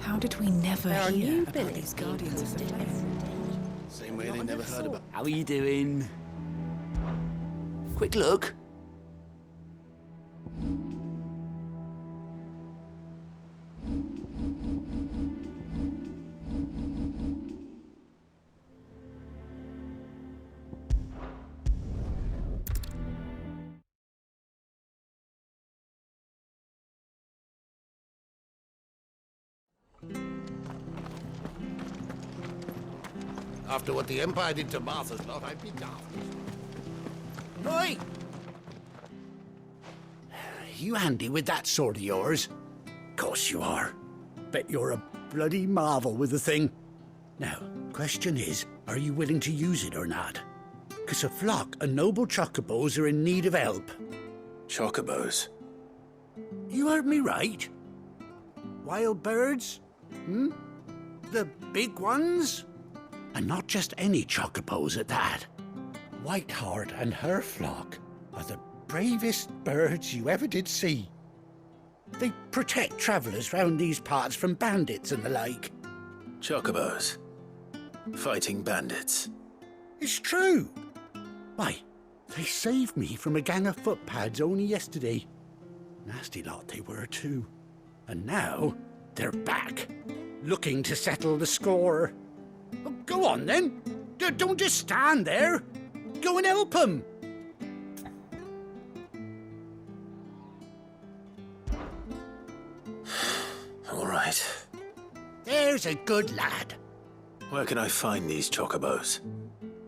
How did we never There are hear new about villains these being guardians of the introduced. flame? Same way they never heard about. How are you doing? Quick look. After what the Empire did to Martha's lot, I'd be daft. Oi! You handy with that sword of yours? Course you are. Bet you're a bloody marvel with the thing. Now, question is, are you willing to use it or not? 'Cause a flock of noble chocobos are in need of help. Chocobos. You heard me right. Wild birds? The big ones? And not just any chocobos at that. Whiteheart and her flock are the bravest birds you ever did see. They protect travellers round these parts from bandits and the like. Chocobos. Fighting bandits. It's true. Why, they saved me from a gang of footpads only yesterday. Nasty lot they were too. And now they're back, looking to settle the score. Oh, go on then. Don't just stand there. Go and help them. All right. There's a good lad. Where can I find these chocobos?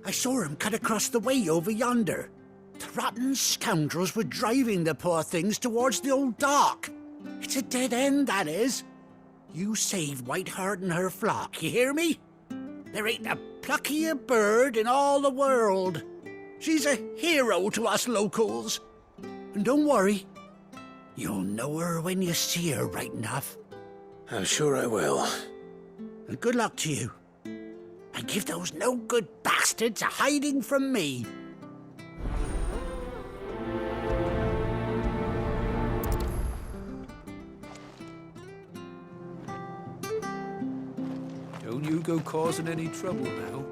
I saw him cut across the way over yonder. The rotten scoundrels were driving the poor things towards the old dock. It's a dead end, that is. You save Whiteheart and her flock, you hear me? There ain't a pluckier bird in all the world. She's a hero to us locals. And don't worry, you'll know her when you see her right enough. I'm sure I will. And good luck to you. And give those no-good bastards a hiding from me. Don't you go causing any trouble now.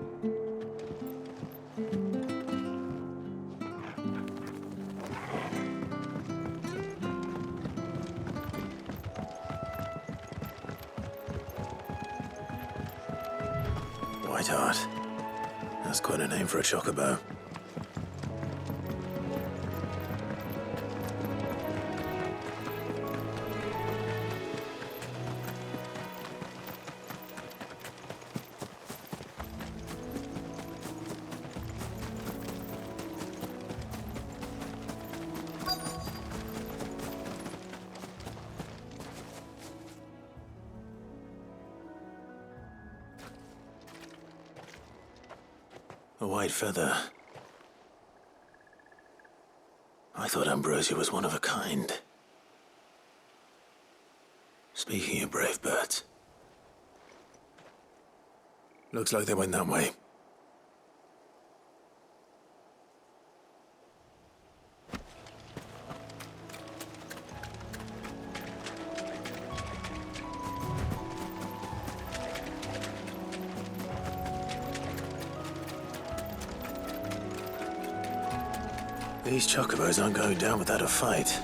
Whiteheart. That's quite a name for a chocobo. A white feather. I thought Ambrosia was one of a kind. Speaking of brave birds. Looks like they went that way. These chocobos aren't going down without a fight.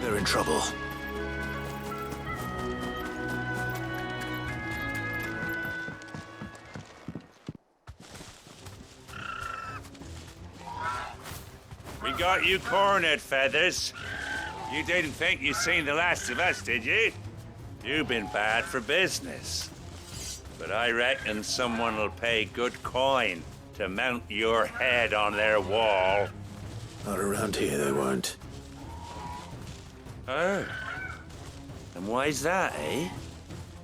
They're in trouble. We got you cornered, Feathers. You didn't think you'd seen the last of us, did you? You've been bad for business. But I reckon someone will pay good coin to mount your head on their wall. Not around here, they won't. Oh. And why's that, eh?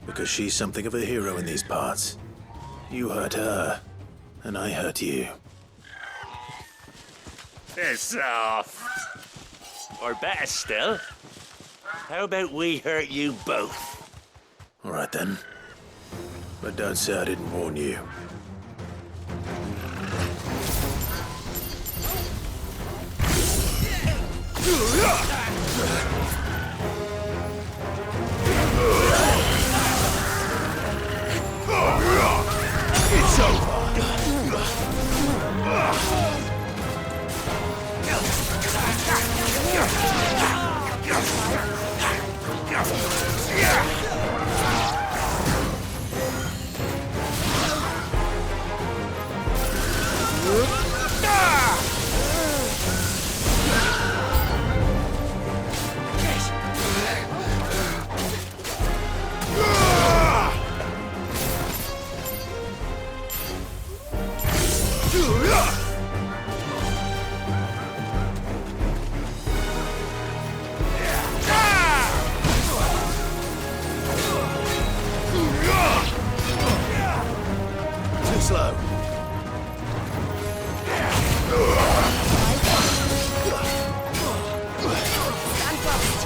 Because she's something of a hero in these parts. You hurt her, and I hurt you. Piss off. Or better still, How about we hurt you both? All right then. But don't say I didn't warn you. It's over. Too slow. Stand fast.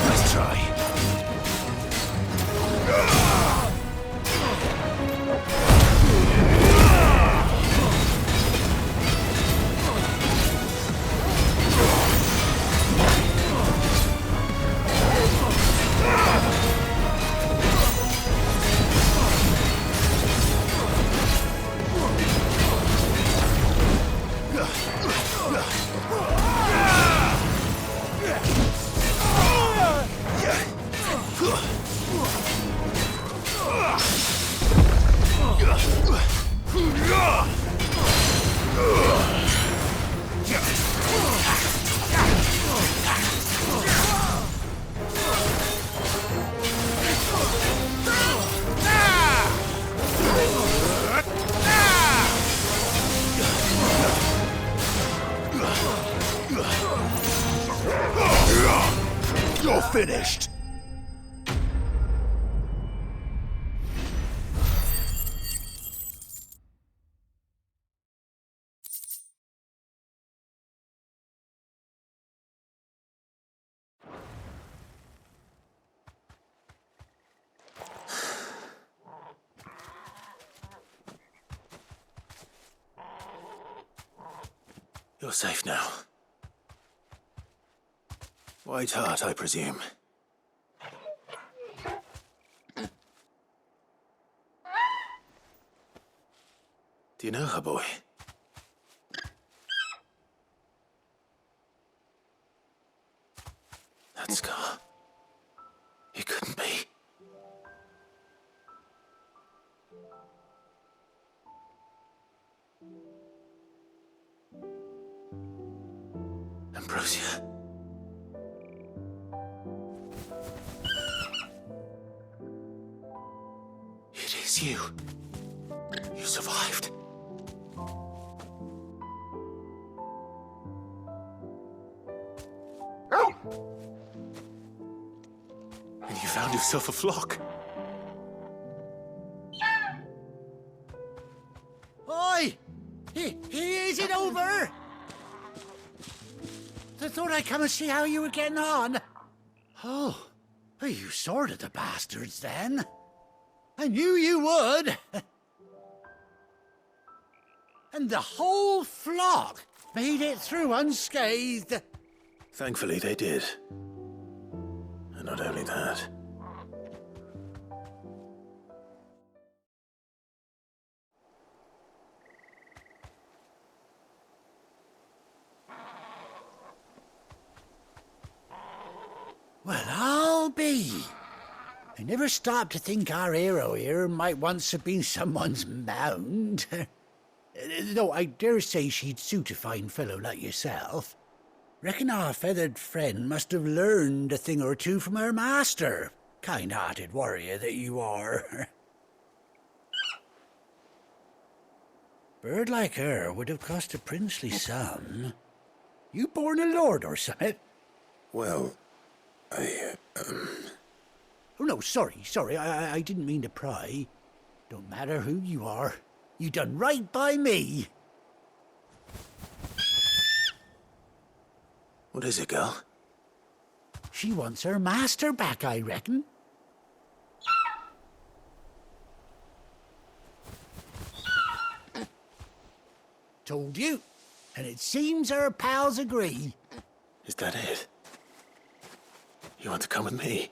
Nice try. You're finished. You're safe now. Whiteheart, I presume. Do you know her, boy? That scar. It couldn't be. Ambrosia. It is you. You survived. And you found yourself a flock. Oi! Is it over? I thought I'd come and see how you were getting on. Oh, you sorted the bastards then. I knew you would. And the whole flock made it through unscathed. Thankfully, they did. And not only that. Well, I'll be. I never stopped to think our hero here might once have been someone's mount. Though I dare say she'd suit a fine fellow like yourself. Reckon our feathered friend must have learned a thing or two from her master. Kind-hearted warrior that you are. Bird like her would have cost a princely sum. You born a lord or something? Well, Oh, no, sorry. I didn't mean to pry. Don't matter who you are. You done right by me. What is it, girl? She wants her master back, I reckon. Told you. And it seems her pals agree. Is that it? You want to come with me?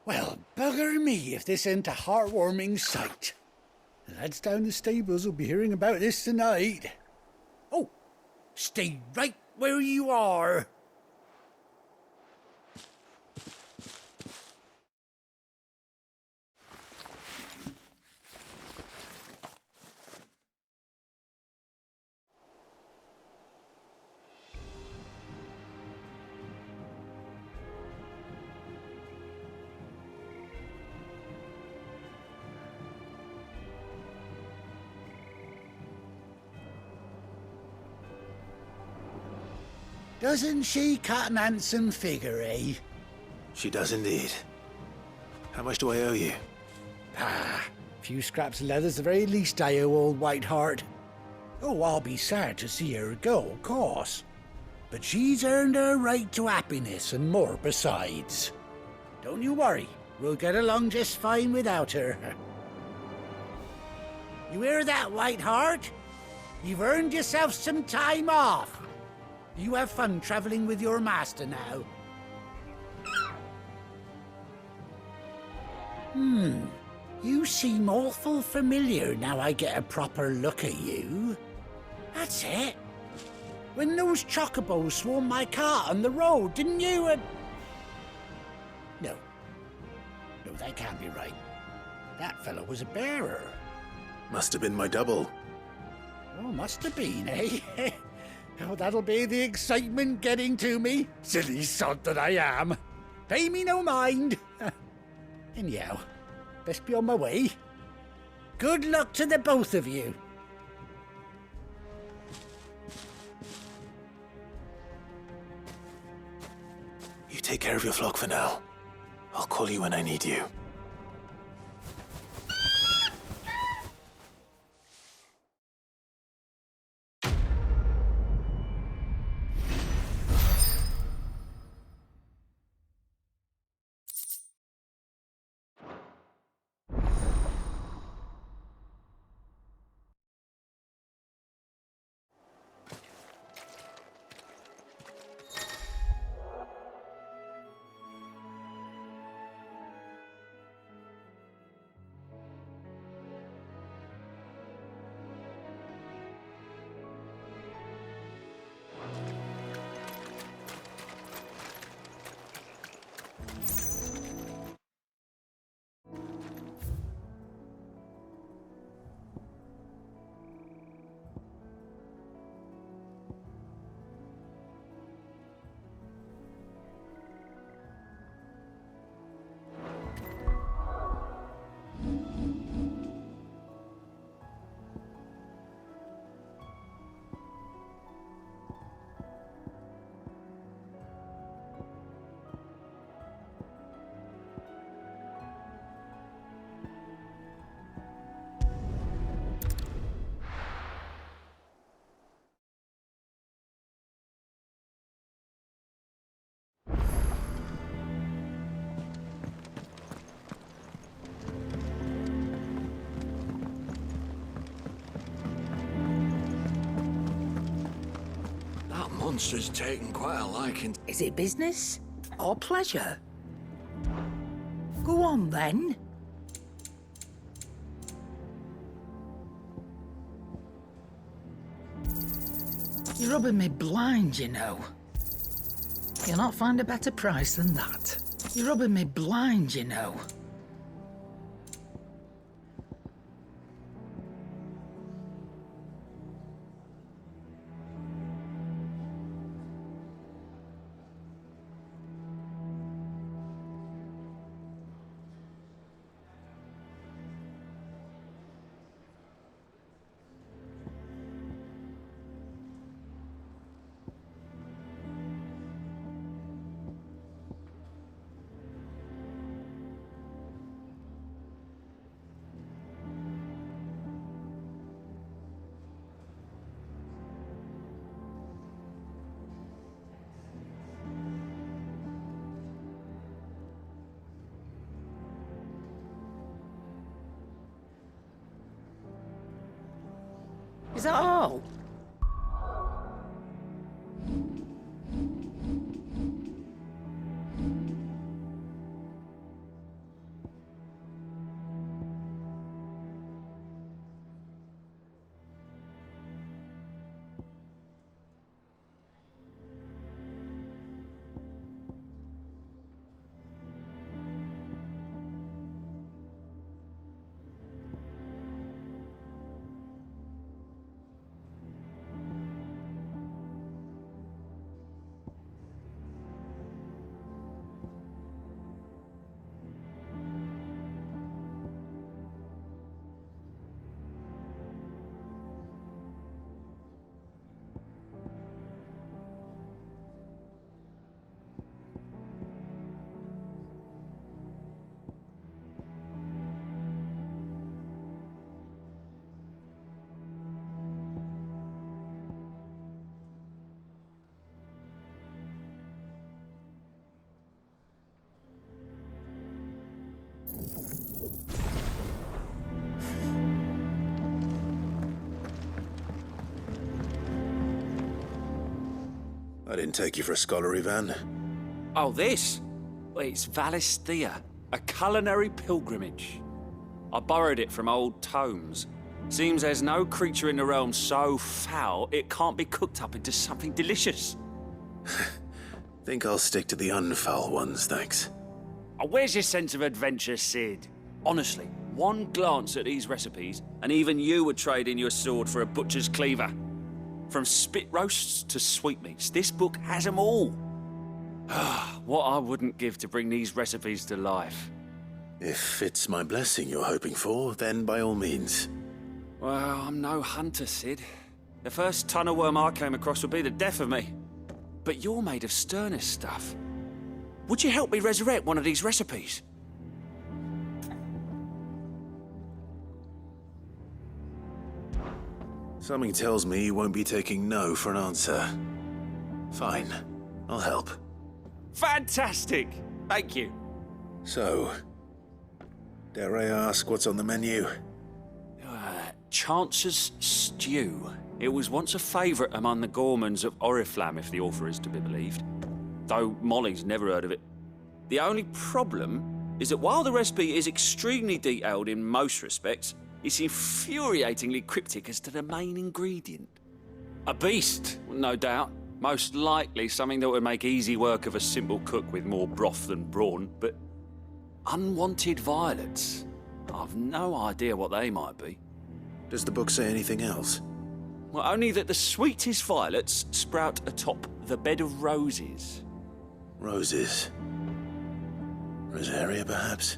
Well, bugger me if this ain't a heartwarming sight. The lads down the stables will be hearing about this tonight. Oh, stay right where you are. Doesn't she cut an handsome figure, eh? She does indeed. How much do I owe you? A few scraps of leather's the very least I owe old Whiteheart. Oh, I'll be sad to see her go, of course. But she's earned her right to happiness and more besides. Don't you worry, we'll get along just fine without her. You hear that, Whiteheart? You've earned yourself some time off. You have fun traveling with your master now. You seem awful familiar now I get a proper look at you. That's it. When those chocobos swarmed my cart on the road, didn't you? No, that can't be right. That fellow was a bearer. Must have been my double. Oh, must have been, eh? Oh, that'll be the excitement getting to me. Silly sod that I am. Pay me no mind. Anyhow, best be on my way. Good luck to the both of you. You take care of your flock for now. I'll call you when I need you. Monster's taken quite a liking. Is it business or pleasure? Go on, then. You're rubbing me blind, you know. You'll not find a better price than that. You're rubbing me blind, you know. Is that all? I didn't take you for a scholar, Ivan. Oh, this? Well, it's Valisthea, a culinary pilgrimage. I borrowed it from old tomes. Seems there's no creature in the realm so foul it can't be cooked up into something delicious. Think I'll stick to the unfoul ones, thanks. Oh, where's your sense of adventure, Sid? Honestly, one glance at these recipes, and even you would trade in your sword for a butcher's cleaver. From spit roasts to sweetmeats, this book has them all. What I wouldn't give to bring these recipes to life. If it's my blessing you're hoping for, then by all means. Well, I'm no hunter, Sid. The first tunnel worm I came across would be the death of me. But you're made of sterner stuff. Would you help me resurrect one of these recipes? Something tells me you won't be taking no for an answer. Fine, I'll help. Fantastic! Thank you. So, dare I ask what's on the menu? Chance's Stew. It was once a favourite among the gourmands of Oriflamme, if the author is to be believed. Though Molly's never heard of it. The only problem is that while the recipe is extremely detailed in most respects, it's infuriatingly cryptic as to the main ingredient. A beast, no doubt. Most likely something that would make easy work of a simple cook with more broth than brawn, but unwanted violets. I've no idea what they might be. Does the book say anything else? Well, only that the sweetest violets sprout atop the bed of roses. Roses. Rosaria, perhaps?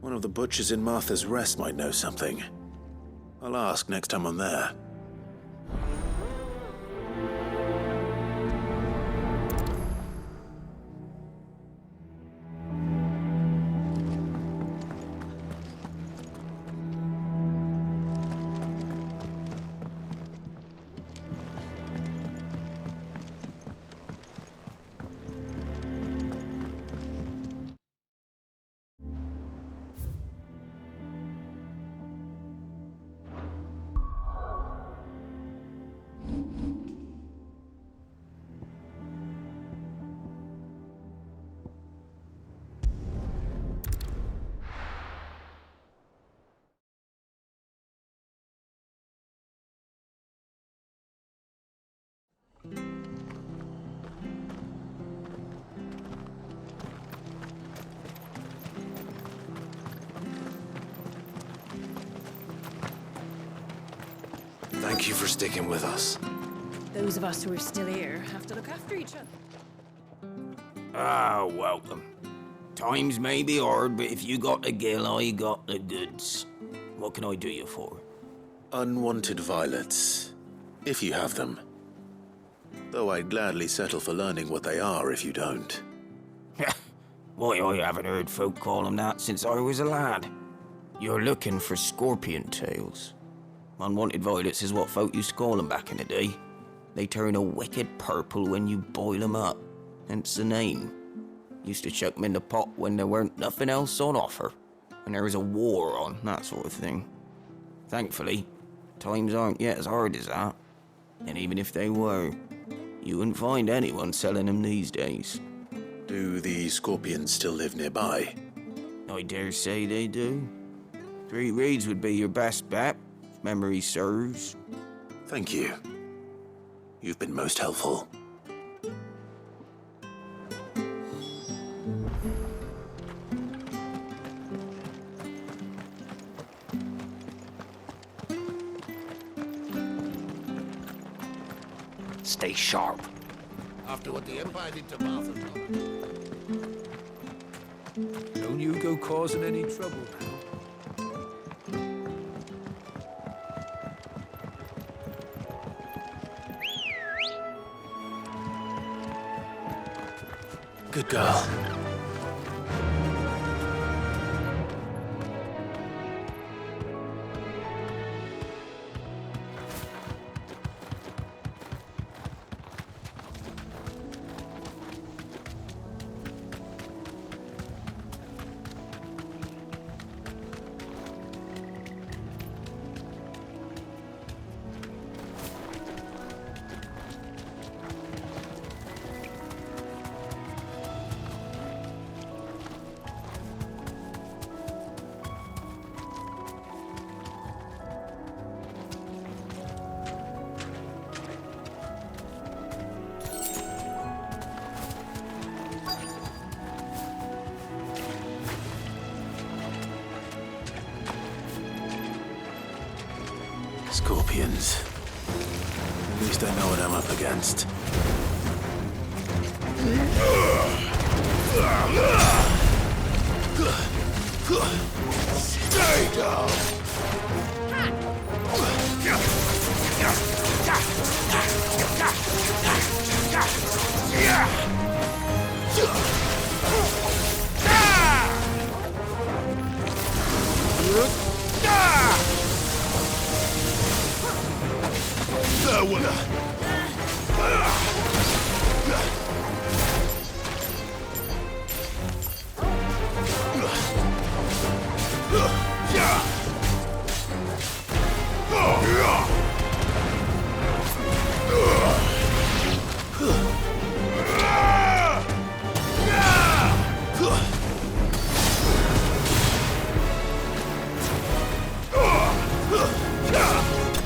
One of the butchers in Martha's Rest might know something. I'll ask next time I'm there. Thank you for sticking with us. Those of us who are still here have to look after each other. Ah, welcome. Times may be hard, but if you got the gill, I got the goods. What can I do you for? Unwanted violets, if you have them. Though I'd gladly settle for learning what they are if you don't. Why, I haven't heard folk call them that since I was a lad. You're looking for scorpion tails. Unwanted violets is what folk used to call them back in the day. They turn a wicked purple when you boil them up, hence the name. Used to chuck them in the pot when there weren't nothing else on offer, when there was a war on, that sort of thing. Thankfully, Times aren't yet as hard as that. And even if they were, you wouldn't find anyone selling them these days. Do the scorpions still live nearby? I dare say they do. 3 Reeds would be your best bet, if memory serves. Thank you. You've been most helpful. Stay sharp. After what the Empire did to Martha's lot. Don't you go causing any trouble now. Good girl. Scorpions. At least I know what I'm up against. Stay down! There we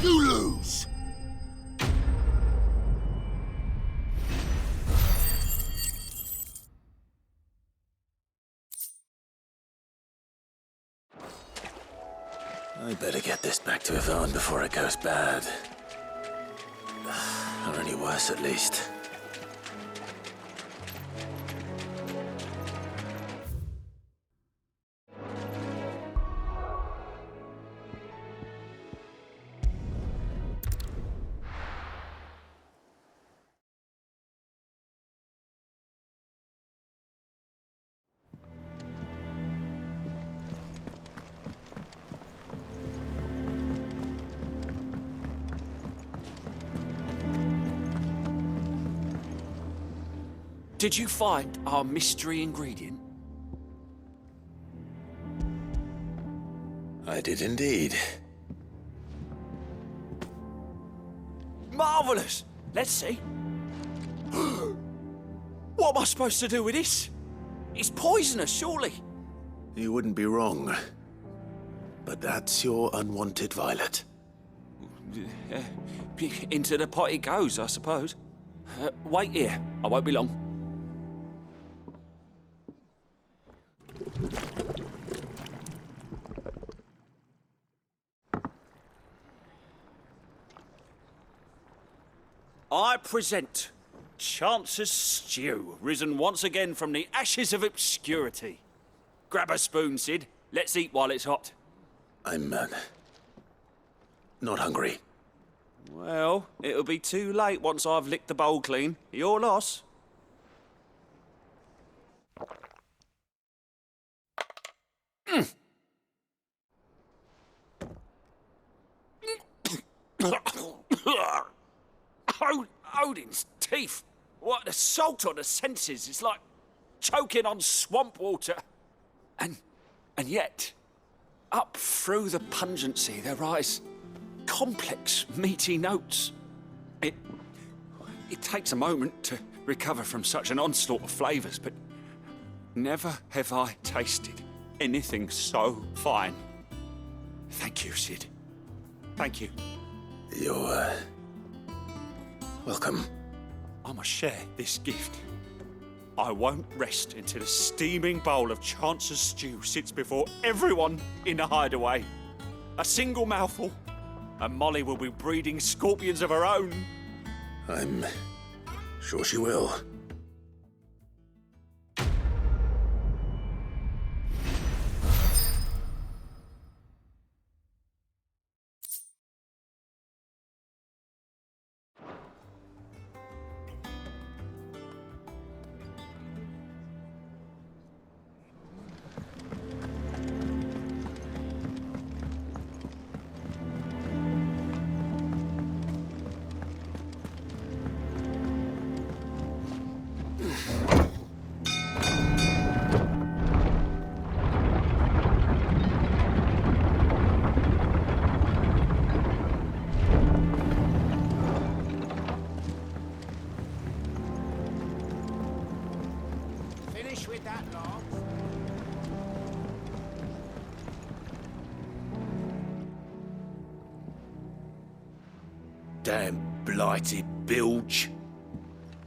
You lose! I better get this back to Yvonne before it goes bad. Or any worse, at least. Did you find our mystery ingredient? I did indeed. Marvellous! Let's see. What am I supposed to do with this? It's poisonous, surely. You wouldn't be wrong. But that's your unwanted violet. Into the pot it goes, I suppose. Wait here. I won't be long. I present Chance's Stew, risen once again from the ashes of obscurity. Grab a spoon, Sid. Let's eat while it's hot. I'm, not hungry. Well, it'll be too late once I've licked the bowl clean. Your loss. Odin's teeth. What an assault on the senses. It's like choking on swamp water. And yet, up through the pungency there rise complex, meaty notes. It takes a moment to recover from such an onslaught of flavours, but never have I tasted anything so fine. Thank you, Sid. Thank you. You're, welcome. I must share this gift. I won't rest until a steaming bowl of Chance's stew sits before everyone in the hideaway. A single mouthful, and Molly will be breeding scorpions of her own. I'm sure she will. Finish with that, Lance. Damn blighted bilge.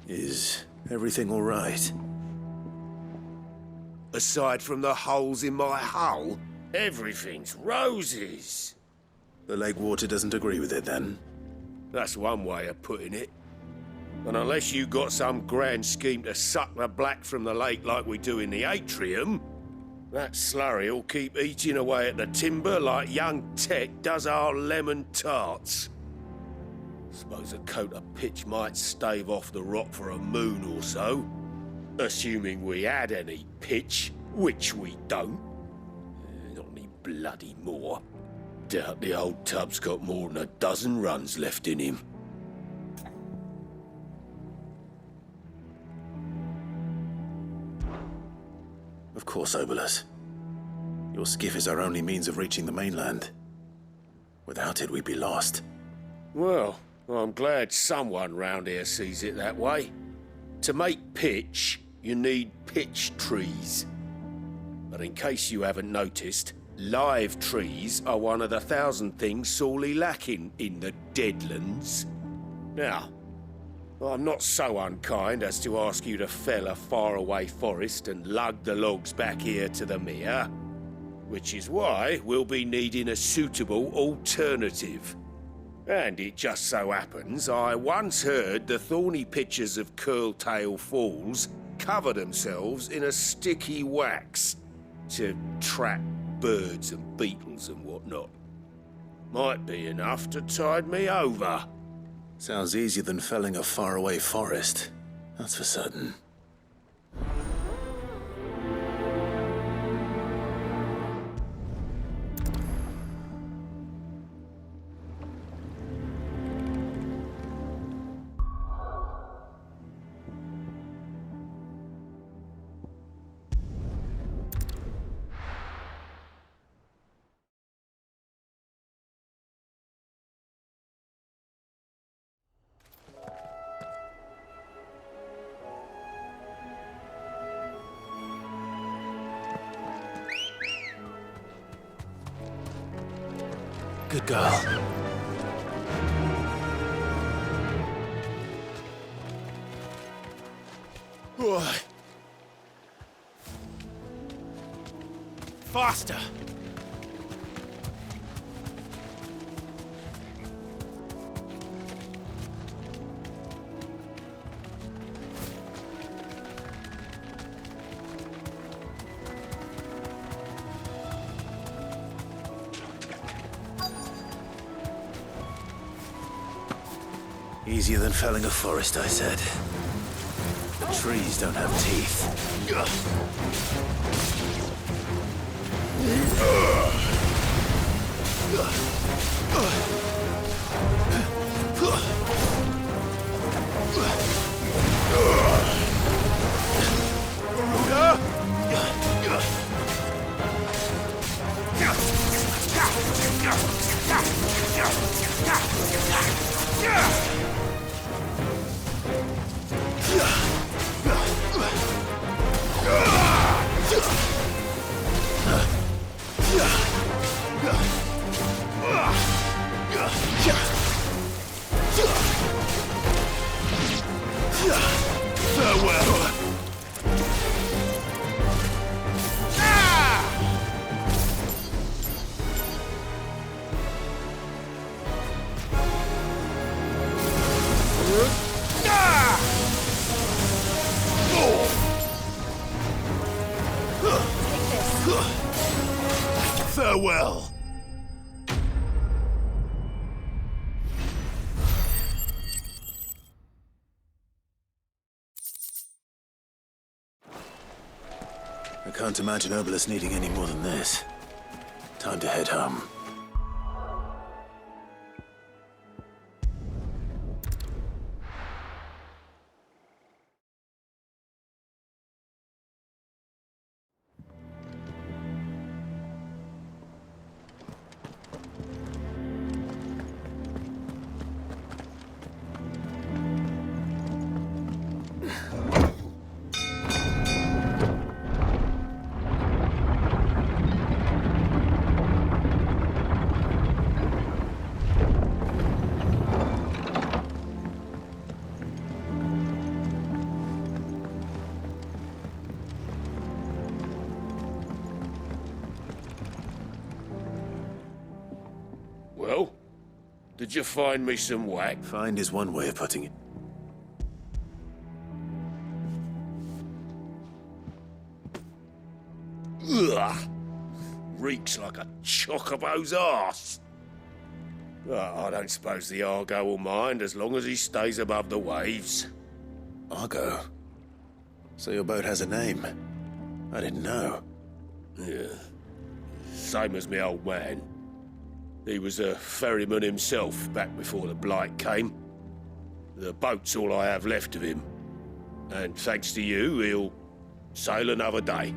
Is everything all right? Aside from the holes in my hull, everything's roses. The lake water doesn't agree with it, then? That's one way of putting it. And unless you got some grand scheme to suck the black from the lake like we do in the atrium, that slurry'll keep eating away at the timber like young Tech does our lemon tarts. Suppose a coat of pitch might stave off the rot for a moon or so. Assuming we had any pitch, which we don't. Not any bloody more. Doubt the old tub's got more than a dozen runs left in him. Of course, Obolus. Your skiff is our only means of reaching the mainland. Without it, we'd be lost. Well, I'm glad someone round here sees it that way. To make pitch, you need pitch trees. But in case you haven't noticed, live trees are one of the 1,000 things sorely lacking in the Deadlands. Now, I'm not so unkind as to ask you to fell a faraway forest and lug the logs back here to the mere, which is why we'll be needing a suitable alternative. And it just so happens I once heard the thorny pitchers of Curltail Falls cover themselves in a sticky wax to trap birds and beetles and whatnot. Might be enough to tide me over. Sounds easier than felling a faraway forest. That's for certain. Good girl. Why? Faster! Easier than felling a forest, I said. The trees don't have teeth. Farewell. I can't imagine Obelisk needing any more than this. Time to head home. Well, did you find me some whack? Find is one way of putting it. Ugh! Reeks like a chocobo's arse. I don't suppose the Argo will mind as long as he stays above the waves. Argo? So your boat has a name? I didn't know. Yeah. Same as me old man. He was a ferryman himself back before the Blight came. The boat's all I have left of him. And thanks to you, he'll sail another day.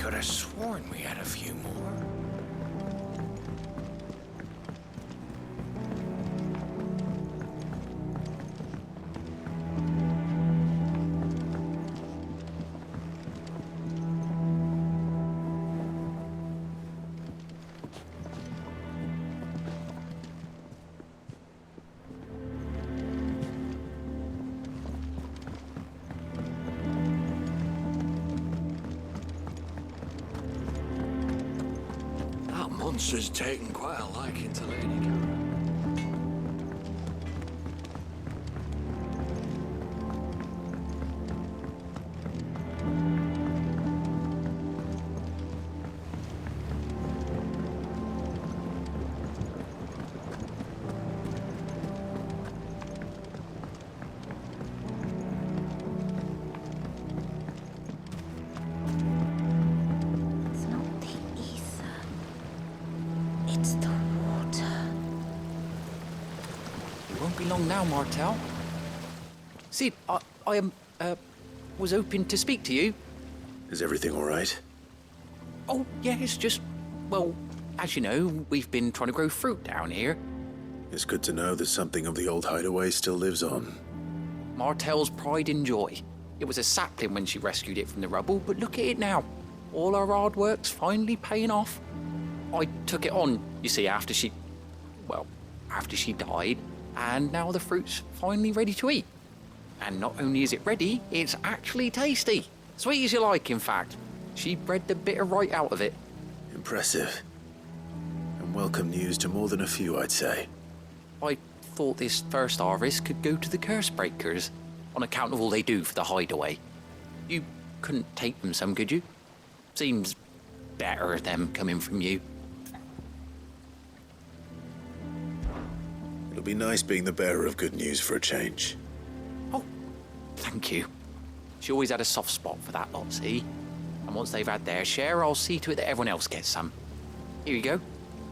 Could have sworn we had a few more. Monster's taken quite a liking to Lady Karen. Be long now, Martel. See, I was hoping to speak to you. Is everything all right? Oh, yeah, it's just, well, as you know, we've been trying to grow fruit down here. It's good to know that something of the old hideaway still lives on. Martel's pride and joy. It was a sapling when she rescued it from the rubble, but look at it now. All our hard work's finally paying off. I took it on, you see, after she died. And now the fruit's finally ready to eat. And not only is it ready, it's actually tasty. Sweet as you like, in fact. She bred the bitter right out of it. Impressive. And welcome news to more than a few, I'd say. I thought this first harvest could go to the curse breakers, on account of all they do for the hideaway. You couldn't take them some, could you? Seems better them coming from you. It'll be nice being the bearer of good news for a change. Oh, thank you. She always had a soft spot for that lot, see? And once they've had their share, I'll see to it that everyone else gets some. Here you go.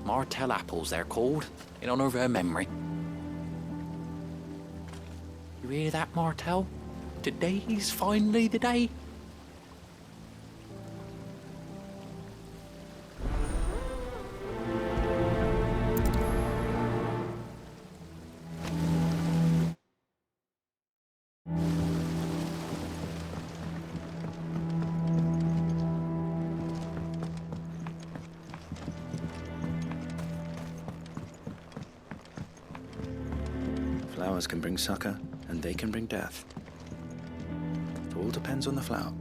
Martel apples, they're called, in honor of her memory. You hear that, Martel? Today's finally the day. Flowers can bring succor, and they can bring death. It all depends on the flower.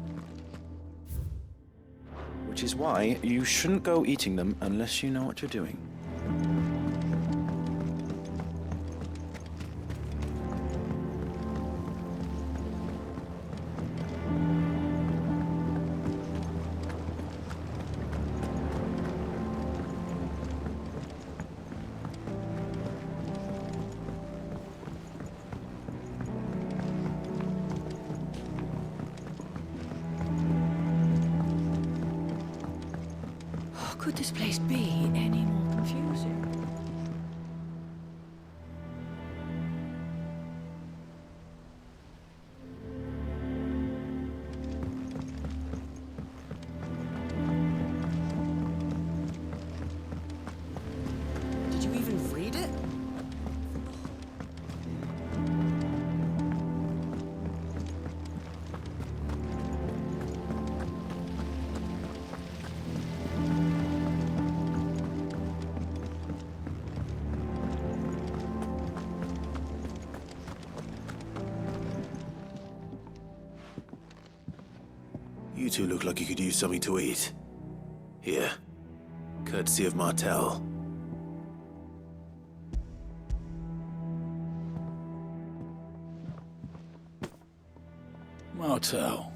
Which is why you shouldn't go eating them unless you know what you're doing. Could this place be any more confusing? Did you even read it? You two look like you could use something to eat. Here, courtesy of Martel. Martel.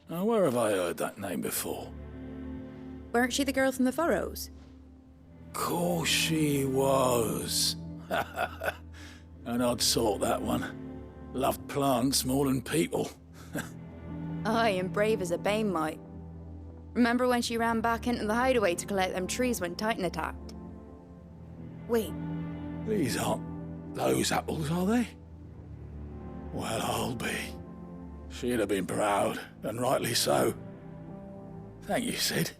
Now, where have I heard that name before? Weren't she the girl from the Furrows? Course she was. An odd sort, that one. Loved plants more than people. Aye, and brave as a bane might. Remember when she ran back into the hideaway to collect them trees when Titan attacked? Wait, These aren't those apples, are they? Well, I'll be. She'd have been proud, and rightly so. Thank you, Sid.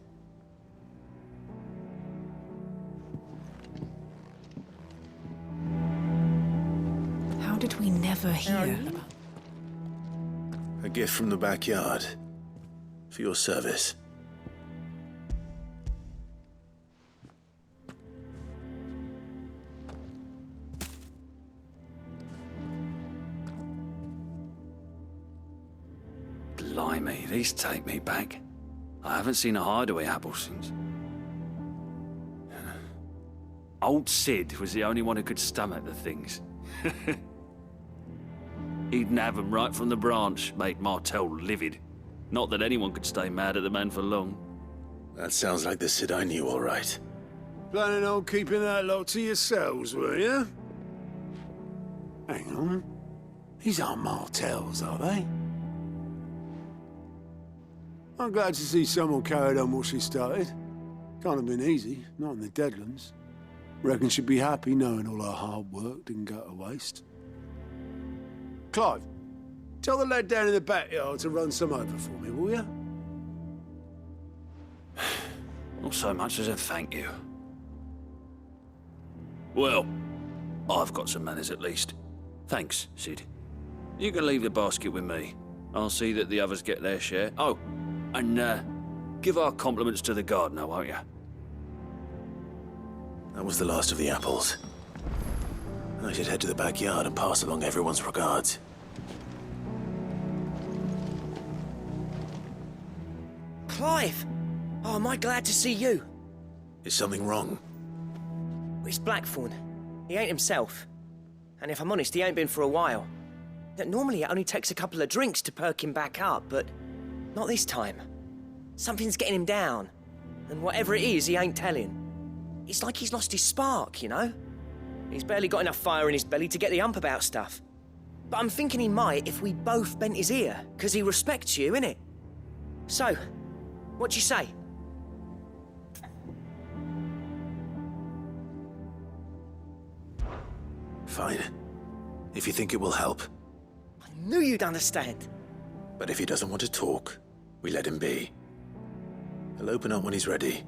How did we never hear about... A gift from the backyard. For your service. Blimey, these take me back. I haven't seen a hideaway apple since. Old Sid was the only one who could stomach the things. He'd nab them right from the branch, made Martel livid. Not that anyone could stay mad at the man for long. That sounds like the Sid I knew, all right. Planning on keeping that lot to yourselves, were you? Hang on. These aren't Martels, are they? I'm glad to see someone carried on what she started. Can't have been easy, not in the Deadlands. Reckon she'd be happy knowing all her hard work didn't go to waste. Clive, tell the lad down in the backyard to run some over for me, will you? Not so much as a thank you. Well, I've got some manners at least. Thanks, Sid. You can leave the basket with me. I'll see that the others get their share. Oh, and give our compliments to the gardener, won't you? That was the last of the apples. I should head to the backyard and pass along everyone's regards. Clive! Oh, am I glad to see you? Is something wrong? It's Blackthorn. He ain't himself. And if I'm honest, he ain't been for a while. Normally it only takes a couple of drinks to perk him back up, but not this time. Something's getting him down. And whatever it is, he ain't telling. It's like he's lost his spark, you know? He's barely got enough fire in his belly to get the ump about stuff. But I'm thinking he might if we both bent his ear, because he respects you, innit? So, what do you say? Fine. If you think it will help, knew you'd understand. But if he doesn't want to talk, we let him be. He'll open up when he's ready.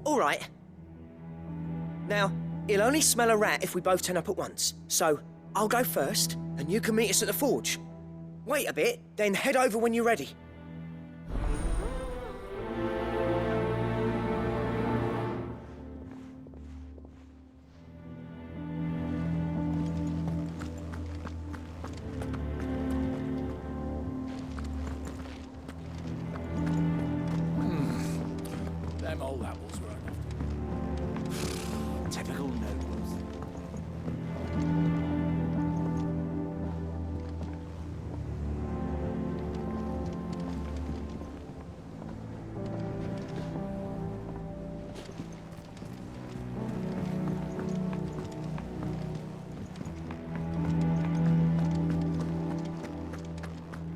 All right. Now, he'll only smell a rat if we both turn up at once. So, I'll go first, and you can meet us at the forge. Wait a bit, then head over when you're ready. Them old apples were enough. Typical nobles.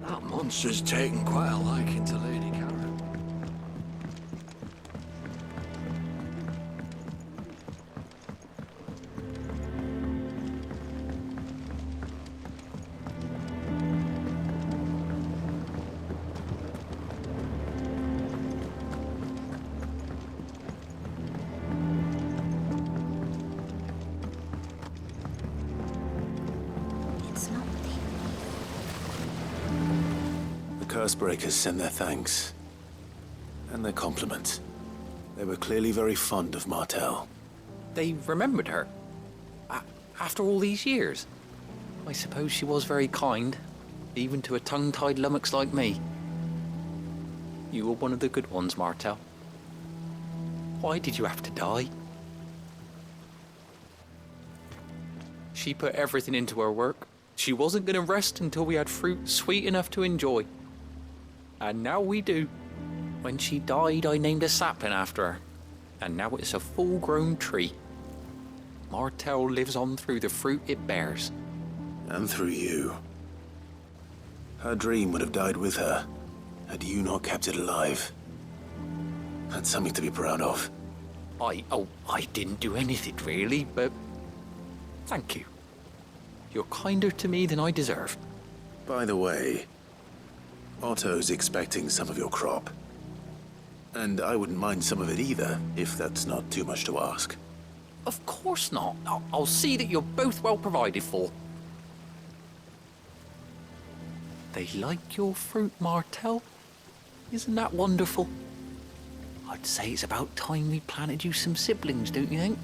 That monster's taken quite a liking to Lady Karen. It's not The Cursebreakers send their thanks. And their compliments. They were clearly very fond of Martel. They remembered her. After all these years. I suppose she was very kind, even to a tongue-tied lummox like me. You were one of the good ones, Martel. Why did you have to die? She put everything into her work. She wasn't going to rest until we had fruit sweet enough to enjoy. And now we do. When she died, I named a sapling after her. And now it's a full-grown tree. Martel lives on through the fruit it bears. And through you. Her dream would have died with her, had you not kept it alive. That's something to be proud of. I didn't do anything really, but thank you. You're kinder to me than I deserve. By the way, Otto's expecting some of your crop. And I wouldn't mind some of it either, if that's not too much to ask. Of course not. I'll see that you're both well provided for. They like your fruit, Martel. Isn't that wonderful? I'd say it's about time we planted you some siblings, don't you think?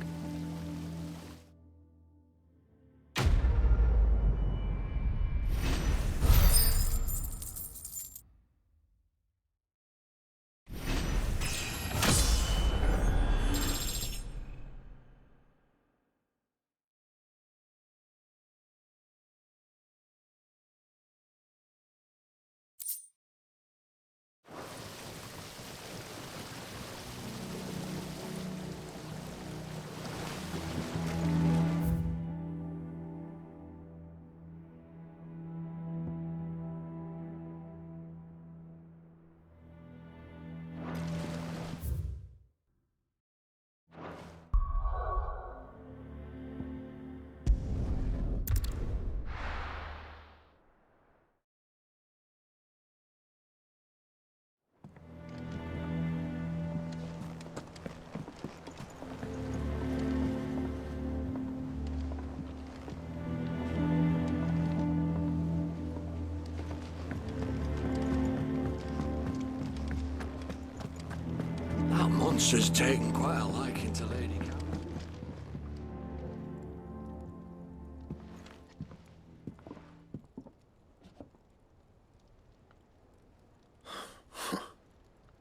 That monster's taken quite a liking to Lady Karen.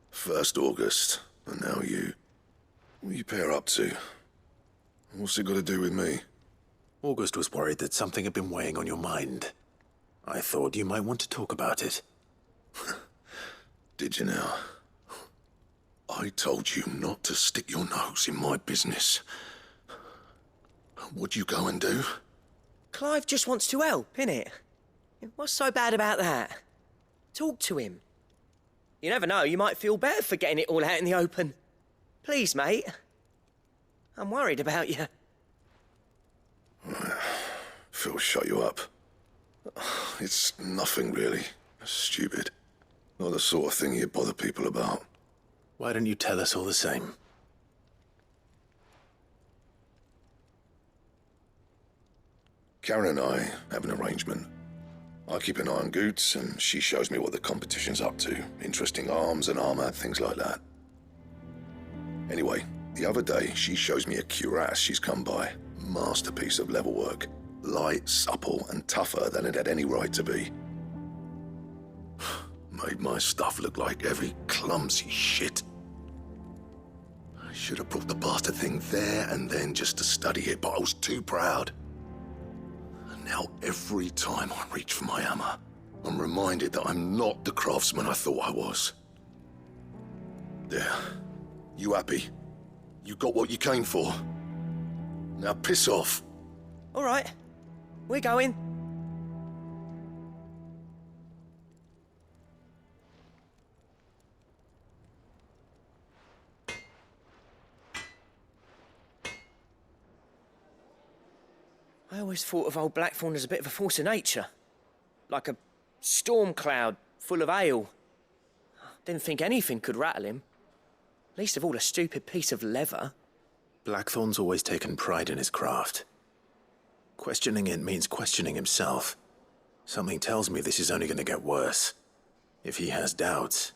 First August, and now you. What are you pair up to? What's it got to do with me? August was worried that something had been weighing on your mind. I thought you might want to talk about it. Did you now? I told you not to stick your nose in my business. What'd you go and do? Clive just wants to help, innit? What's so bad about that? Talk to him. You never know, you might feel better for getting it all out in the open. Please, mate. I'm worried about you. Phil shut you up. It's nothing really. Stupid. Not the sort of thing you bother people about. Why don't you tell us all the same? Karen and I have an arrangement. I keep an eye on Goots, and she shows me what the competition's up to. Interesting arms and armor, things like that. Anyway, the other day, she shows me a cuirass she's come by. Masterpiece of level work. Light, supple, and tougher than it had any right to be. Made my stuff look like every clumsy shit. I should have brought the bastard thing there and then just to study it, but I was too proud. And now every time I reach for my hammer, I'm reminded that I'm not the craftsman I thought I was. There. You happy? You got what you came for. Now piss off. All right. We're going. I always thought of old Blackthorn as a bit of a force of nature. Like a storm cloud full of ale. Didn't think anything could rattle him. Least of all a stupid piece of leather. Blackthorn's always taken pride in his craft. Questioning it means questioning himself. Something tells me this is only going to get worse. If he has doubts,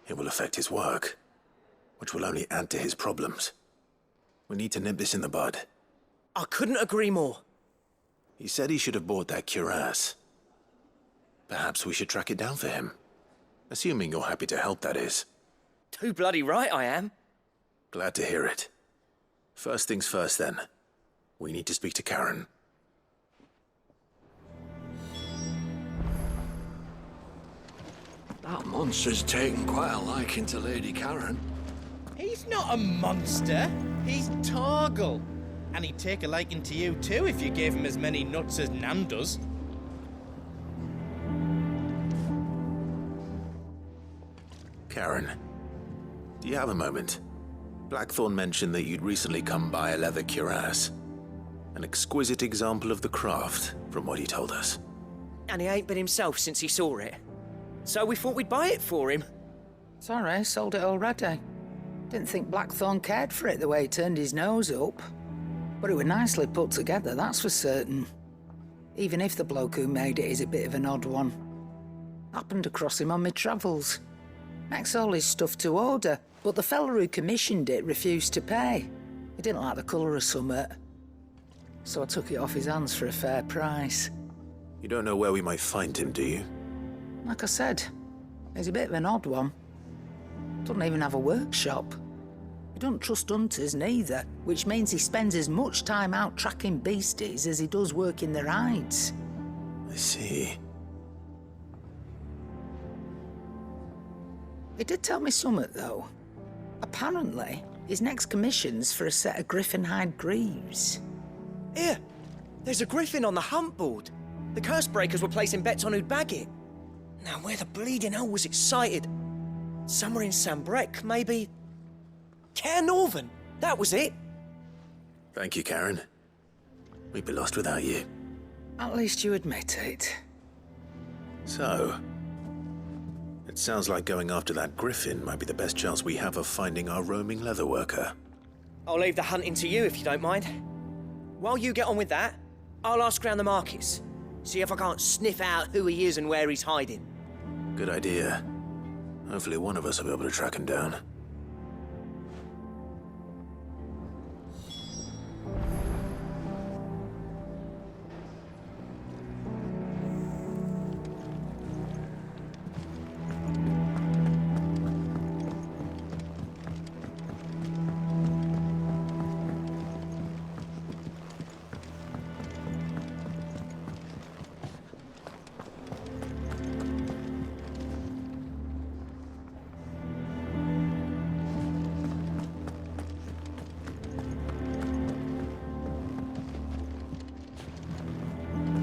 it will affect his work, which will only add to his problems. We need to nip this in the bud. I couldn't agree more. He said he should have bought that cuirass. Perhaps we should track it down for him. Assuming you're happy to help, that is. Too bloody right I am. Glad to hear it. First things first, then. We need to speak to Karen. That monster's taken quite a liking to Lady Karen. He's not a monster. He's Torgal. And he'd take a liking to you too if you gave him as many nuts as Nan does. Karen, do you have a moment? Blackthorn mentioned that you'd recently come by a leather cuirass. An exquisite example of the craft, from what he told us. And he ain't been himself since he saw it. So we thought we'd buy it for him. Sorry, sold it already. Didn't think Blackthorn cared for it the way he turned his nose up. But it was nicely put together, that's for certain. Even if the bloke who made it is a bit of an odd one. Happened across him on my travels. Makes all his stuff to order, but the fella who commissioned it refused to pay. He didn't like the colour of summit. So I took it off his hands for a fair price. You don't know where we might find him, do you? Like I said, he's a bit of an odd one. Doesn't even have a workshop. He don't trust hunters neither, which means he spends as much time out tracking beasties as he does working their hides. I see. He did tell me something, though. Apparently, his next commission's for a set of griffin hide greaves. Here, there's a griffin on the hunt board. The curse breakers were placing bets on who'd bag it. Now, where the bleeding hell was it sighted? Somewhere in Sambrec, maybe... Cairnorthern, that was it. Thank you, Karen. We'd be lost without you. At least you admit it. So, it sounds like going after that griffin might be the best chance we have of finding our roaming leatherworker. I'll leave the hunting to you if you don't mind. While you get on with that, I'll ask around the markets. See if I can't sniff out who he is and where he's hiding. Good idea. Hopefully one of us will be able to track him down.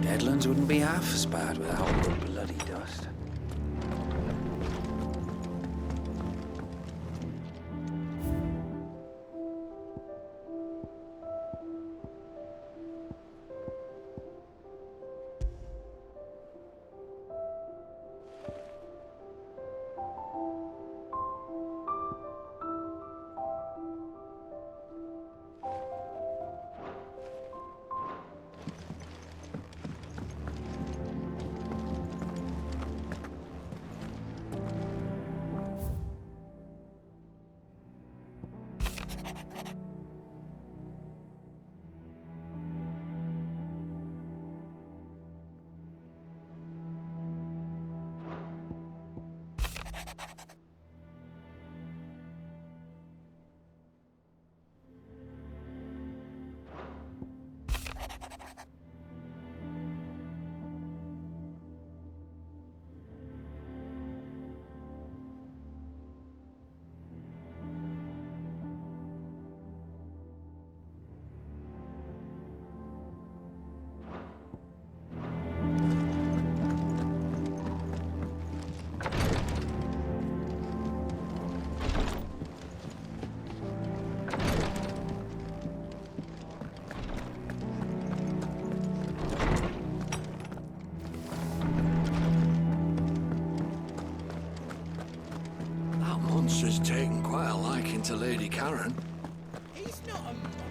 Deadlands wouldn't be half as bad without all the bloody dust. monster's taken quite a liking to Lady Karen. He's not a monster.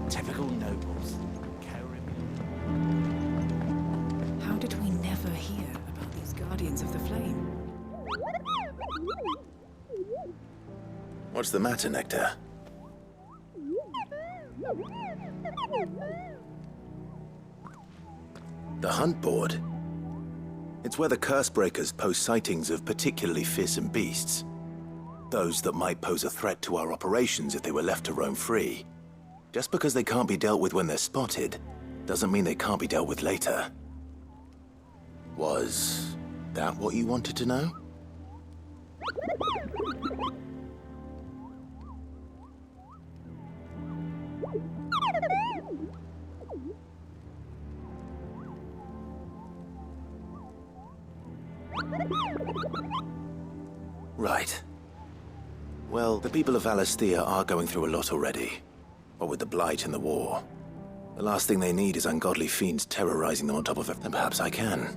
Typical nobles. How did we never hear about these Guardians of the Flame? What's the matter, Nectar? The hunt board. It's where the Cursebreakers post sightings of particularly fearsome beasts. Those that might pose a threat to our operations if they were left to roam free. Just because they can't be dealt with when they're spotted, doesn't mean they can't be dealt with later. Was that what you wanted to know? Right. Well, the people of Valisthea are going through a lot already. What with the Blight and the war. The last thing they need is ungodly fiends terrorizing them on top of it. And perhaps I can.